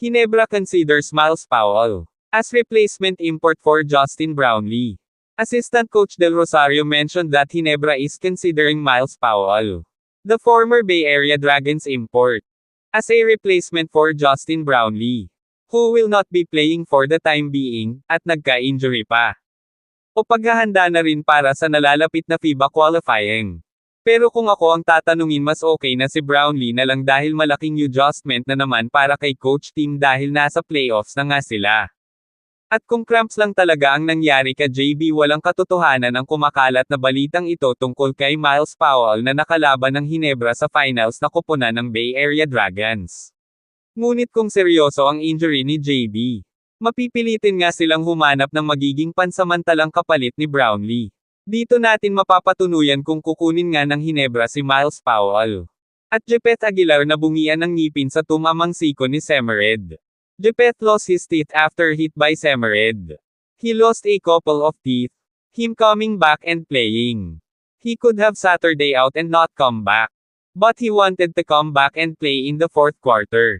Ginebra considers Miles Powell as replacement import for Justin Brownlee. Assistant coach Del Rosario mentioned that Ginebra is considering Miles Powell, the former Bay Area Dragons import, as a replacement for Justin Brownlee, who will not be playing for the time being, at nagka-injury pa. O paghahanda na rin para sa nalalapit na FIBA qualifying. Pero kung ako ang tatanungin, mas okay na si Brownlee na lang dahil malaking adjustment na naman para kay coach team dahil nasa playoffs na nga sila. At kung cramps lang talaga ang nangyari ka JB, walang katotohanan ang kumakalat na balitang ito tungkol kay Miles Powell na nakalaban ng Ginebra sa finals na koponan ng Bay Area Dragons. Ngunit kung seryoso ang injury ni JB, mapipilitin nga silang humanap ng magiging pansamantalang kapalit ni Brownlee. Dito natin mapapatunuyan kung kukunin nga ng Ginebra si Miles Powell. At Jepeth Aguilar na bungian ng ngipin sa tumamang siko ni Semered. Jepeth lost his teeth after hit by Semered. He lost a couple of teeth. Him coming back and playing. He could have Saturday out and not come back. But he wanted to come back and play in the fourth quarter.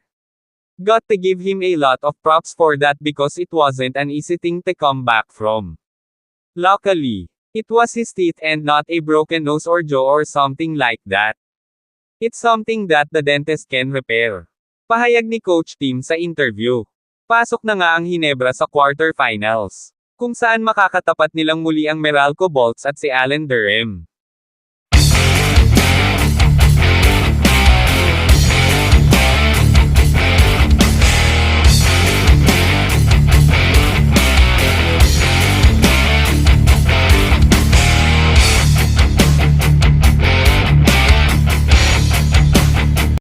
Got to give him a lot of props for that because it wasn't an easy thing to come back from. Luckily, it was his teeth and not a broken nose or jaw or something like that. It's something that the dentist can repair. Pahayag ni Coach Tim sa interview. Pasok na nga ang Ginebra sa quarterfinals, kung saan makakatapat nilang muli ang Meralco Bolts at si Allen Durham.